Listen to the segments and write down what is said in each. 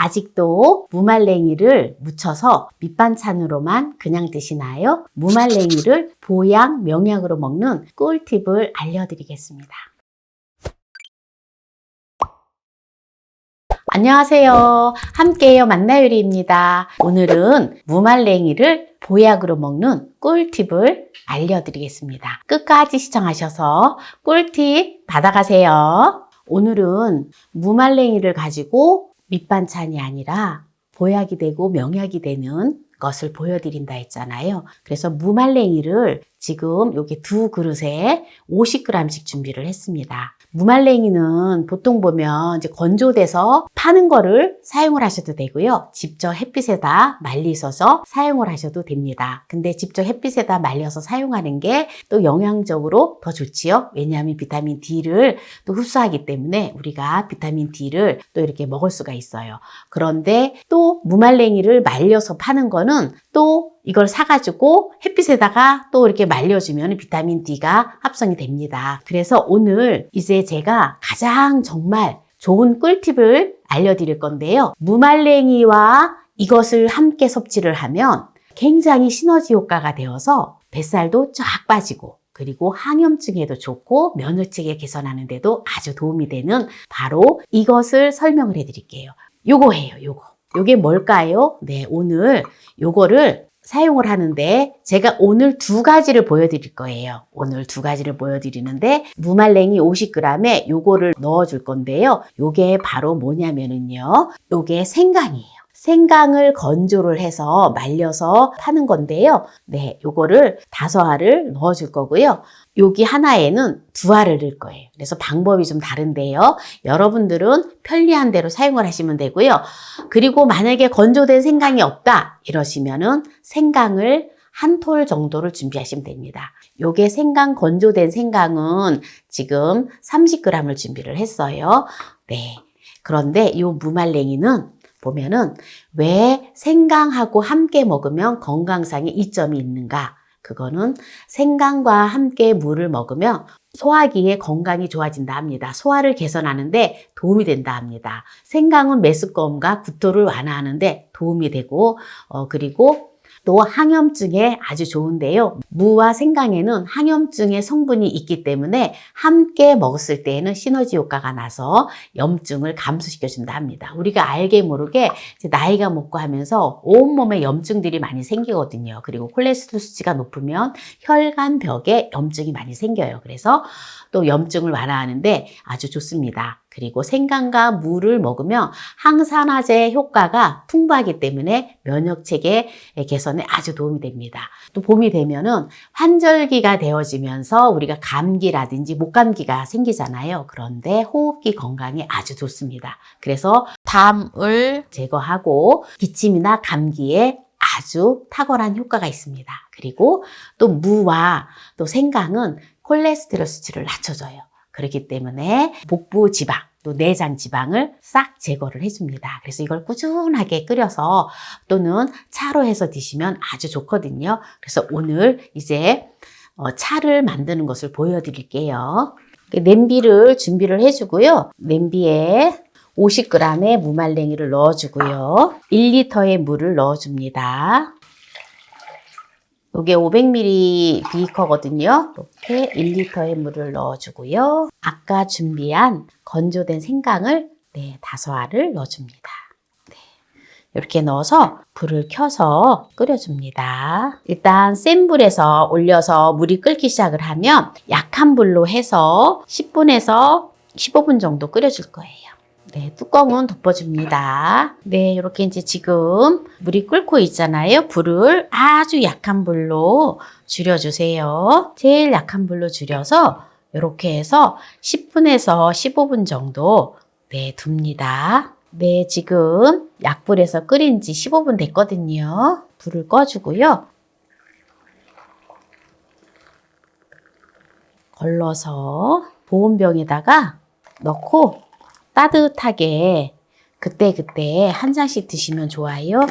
아직도 무말랭이를 무쳐서 밑반찬으로만 그냥 드시나요? 무말랭이를 보양, 명약으로 먹는 꿀팁을 알려드리겠습니다. 안녕하세요. 함께해요 만나요리입니다. 오늘은 무말랭이를 보약으로 먹는 꿀팁을 알려드리겠습니다. 끝까지 시청하셔서 꿀팁 받아가세요. 오늘은 무말랭이를 가지고 밑반찬이 아니라 보약이 되고 명약이 되는 것을 보여드린다 했잖아요. 그래서 무말랭이를 지금 여기 2그릇에 50g씩 준비를 했습니다. 무말랭이는 보통 보면 이제 건조돼서 파는 거를 사용을 하셔도 되고요. 직접 햇빛에다 말리셔서 사용을 하셔도 됩니다. 근데 직접 햇빛에다 말려서 사용하는 게 또 영양적으로 더 좋지요. 왜냐하면 비타민 D를 또 흡수하기 때문에 우리가 비타민 D를 또 이렇게 먹을 수가 있어요. 그런데 또 무말랭이를 말려서 파는 거는 또 이걸 사가지고 햇빛에다가 또 이렇게 말려주면 비타민 D가 합성이 됩니다. 그래서 오늘 이제 제가 가장 정말 좋은 꿀팁을 알려드릴 건데요. 무말랭이와 이것을 함께 섭취를 하면 굉장히 시너지 효과가 되어서 뱃살도 쫙 빠지고 그리고 항염증에도 좋고 면역체계 개선하는 데도 아주 도움이 되는 바로 이것을 설명을 해드릴게요. 요거예요, 요거. 요게 뭘까요? 네, 오늘 요거를 사용을 하는데 제가 오늘 2가지를 보여드릴 거예요. 오늘 2가지를 보여드리는데 무말랭이 50g에 요거를 넣어줄 건데요. 요게 바로 뭐냐면은요. 요게 생강이에요. 생강을 건조를 해서 말려서 파는 건데요. 네, 요거를 5알을 넣어줄 거고요. 여기 하나에는 2알을 넣을 거예요. 그래서 방법이 좀 다른데요. 여러분들은 편리한 대로 사용을 하시면 되고요. 그리고 만약에 건조된 생강이 없다 이러시면은 생강을 1톨 정도를 준비하시면 됩니다. 요게 생강 건조된 생강은 지금 30g을 준비를 했어요. 네. 그런데 요 무말랭이는 보면은 왜 생강하고 함께 먹으면 건강상에 이점이 있는가? 그거는 생강과 함께 물을 먹으면 소화기의 건강이 좋아진다 합니다. 소화를 개선하는데 도움이 된다 합니다. 생강은 메스꺼움과 구토를 완화하는데 도움이 되고 그리고 또 항염증에 아주 좋은데요. 무와 생강에는 항염증의 성분이 있기 때문에 함께 먹었을 때에는 시너지 효과가 나서 염증을 감소시켜준다 합니다. 우리가 알게 모르게 이제 나이가 먹고 하면서 온몸에 염증들이 많이 생기거든요. 그리고 콜레스테롤 수치가 높으면 혈관벽에 염증이 많이 생겨요. 그래서 또 염증을 완화하는데 아주 좋습니다. 그리고 생강과 무를 먹으면 항산화제 효과가 풍부하기 때문에 면역체계 개선에 아주 도움이 됩니다. 또 봄이 되면은 환절기가 되어지면서 우리가 감기라든지 목감기가 생기잖아요. 그런데 호흡기 건강에 아주 좋습니다. 그래서 담을 제거하고 기침이나 감기에 아주 탁월한 효과가 있습니다. 그리고 또 무와 또 생강은 콜레스테롤 수치를 낮춰줘요. 그렇기 때문에 복부 지방, 또 내장 지방을 싹 제거를 해줍니다. 그래서 이걸 꾸준하게 끓여서 또는 차로 해서 드시면 아주 좋거든요. 그래서 오늘 이제 차를 만드는 것을 보여드릴게요. 냄비를 준비를 해주고요. 냄비에 50g의 무말랭이를 넣어주고요. 1리터의 물을 넣어줍니다. 이게 500ml 비커거든요. 이렇게 1리터의 물을 넣어주고요. 아까 준비한 건조된 생강을 5알을 넣어줍니다. 네. 이렇게 넣어서 불을 켜서 끓여줍니다. 일단 센 불에서 올려서 물이 끓기 시작을 하면 약한 불로 해서 10분에서 15분 정도 끓여줄 거예요. 네, 뚜껑은 덮어줍니다. 네, 이렇게 이제 지금 물이 끓고 있잖아요. 불을 아주 약한 불로 줄여주세요. 제일 약한 불로 줄여서 이렇게 해서 10분에서 15분 정도 둡니다. 네, 지금 약불에서 끓인 지 15분 됐거든요. 불을 꺼주고요. 걸러서 보온병에다가 넣고 따뜻하게 그때그때 한 잔씩 드시면 좋아요.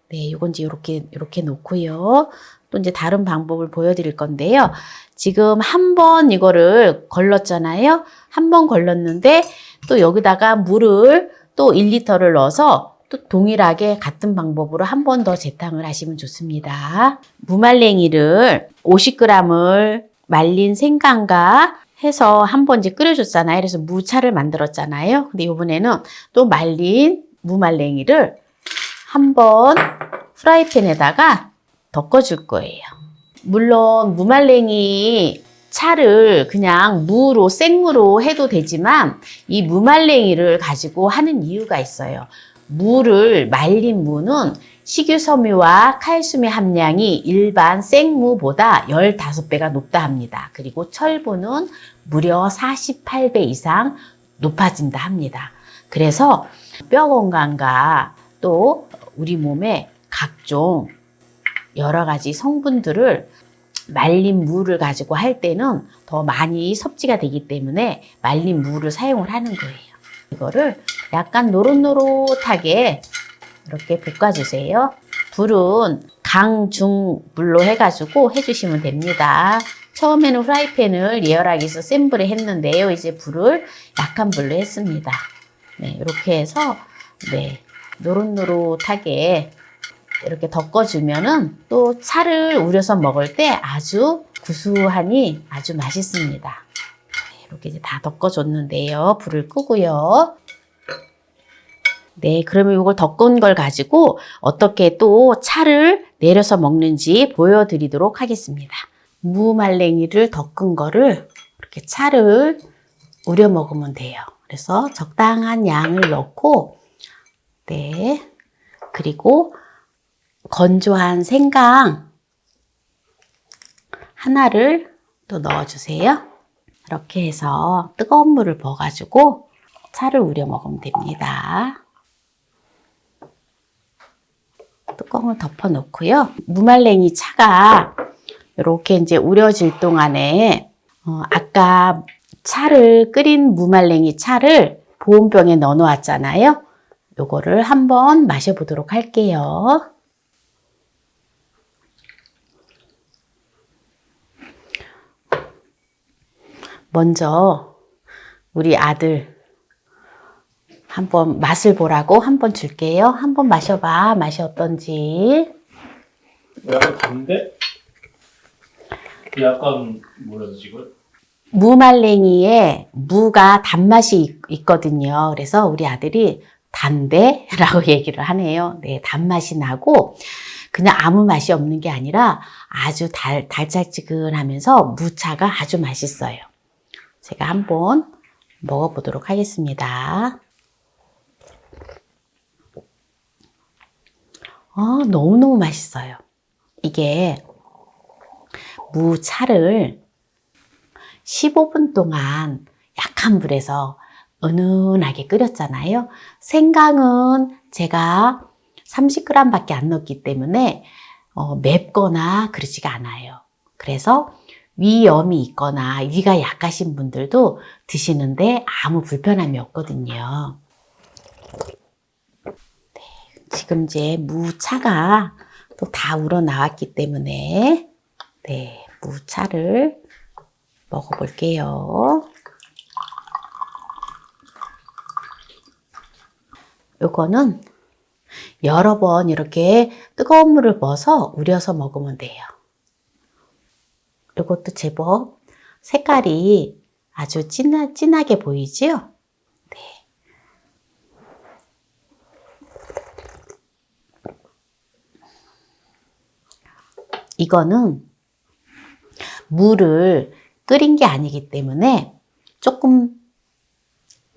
네, 이건 이제 이렇게 놓고요. 또 이제 다른 방법을 보여드릴 건데요. 지금 한 번 이거를 걸렀잖아요. 한 번 걸렀는데 또 여기다가 물을 또 1리터를 넣어서 또 동일하게 같은 방법으로 한 번 더 재탕을 하시면 좋습니다. 무말랭이를 50g을 말린 생강과 해서 한 번 이제 끓여줬잖아요. 그래서 무차를 만들었잖아요. 근데 이번에는 또 말린 무말랭이를 한번 프라이팬에다가 덮어줄 거예요. 물론 무말랭이 차를 그냥 무로 생무로 해도 되지만 이 무말랭이를 가지고 하는 이유가 있어요. 무를 말린 무는 식유섬유와 칼슘의 함량이 일반 생무보다 15배가 높다 합니다. 그리고 철분은 무려 48배 이상 높아진다 합니다. 그래서 뼈 건강과 또 우리 몸에 각종 여러 가지 성분들을 말린 무를 가지고 할 때는 더 많이 섭취가 되기 때문에 말린 무를 사용을 하는 거예요. 이거를 약간 노릇노릇하게 이렇게 볶아주세요. 불은 강중불로 해가지고 해주시면 됩니다. 처음에는 프라이팬을 예열하기 위해서 센 불에 했는데요. 이제 불을 약한 불로 했습니다. 네, 이렇게 해서 네, 노릇노릇하게 이렇게 덮어주면은 또 차를 우려서 먹을 때 아주 구수하니 아주 맛있습니다. 이렇게 이제 다 덮어줬는데요. 불을 끄고요. 네, 그러면 이걸 덮은 걸 가지고 어떻게 또 차를 내려서 먹는지 보여드리도록 하겠습니다. 무말랭이를 덮은 거를 이렇게 차를 우려 먹으면 돼요. 그래서 적당한 양을 넣고, 네, 그리고 건조한 생강 하나를 또 넣어주세요. 이렇게 해서 뜨거운 물을 부어가지고 차를 우려 먹으면 됩니다. 뚜껑을 덮어 놓고요. 무말랭이 차가 이렇게 이제 우려질 동안에 아까 차를 끓인 무말랭이 차를 보온병에 넣어 놓았잖아요. 요거를 한번 마셔보도록 할게요. 먼저 우리 아들 한번 맛을 보라고 한번 줄게요. 한번 마셔봐. 맛이 어떤지. 약간 단데? 약간 뭐라 해야지 이걸? 무말랭이에 무가 단맛이 있거든요. 그래서 우리 아들이 단데? 라고 얘기를 하네요. 네, 단맛이 나고 그냥 아무 맛이 없는 게 아니라 아주 달짝지근하면서 무차가 아주 맛있어요. 제가 한번 먹어보도록 하겠습니다. 너무너무 맛있어요. 이게 무차를 15분 동안 약한 불에서 은은하게 끓였잖아요. 생강은 제가 30g 밖에 안 넣었기 때문에 맵거나 그러지가 않아요. 그래서 위염이 있거나 위가 약하신 분들도 드시는데 아무 불편함이 없거든요. 네, 지금 이제 무차가 또 다 우러 나왔기 때문에 네, 무차를 먹어볼게요. 요거는 여러 번 이렇게 뜨거운 물을 부어서 우려서 먹으면 돼요. 요것도 제법 색깔이 아주 진하게 보이죠? 네. 이거는 물을 끓인 게 아니기 때문에 조금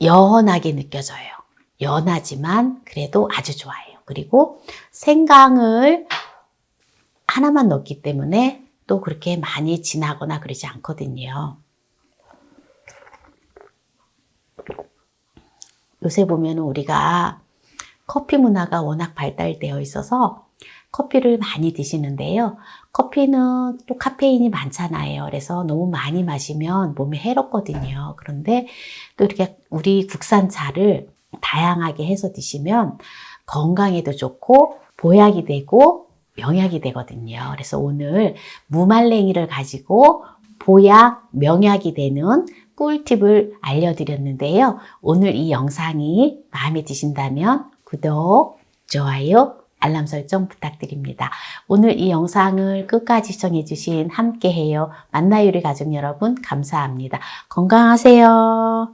연하게 느껴져요. 연하지만 그래도 아주 좋아요. 그리고 생강을 하나만 넣기 때문에 또 그렇게 많이 진하거나 그러지 않거든요. 요새 보면 우리가 커피 문화가 워낙 발달되어 있어서 커피를 많이 드시는데요. 커피는 또 카페인이 많잖아요. 그래서 너무 많이 마시면 몸에 해롭거든요. 그런데 또 이렇게 우리 국산 차를 다양하게 해서 드시면 건강에도 좋고 보약이 되고 명약이 되거든요. 그래서 오늘 무말랭이를 가지고 보약, 명약이 되는 꿀팁을 알려드렸는데요. 오늘 이 영상이 마음에 드신다면 구독, 좋아요, 알람 설정 부탁드립니다. 오늘 이 영상을 끝까지 시청해주신 함께해요 만나요리 가족 여러분 감사합니다. 건강하세요.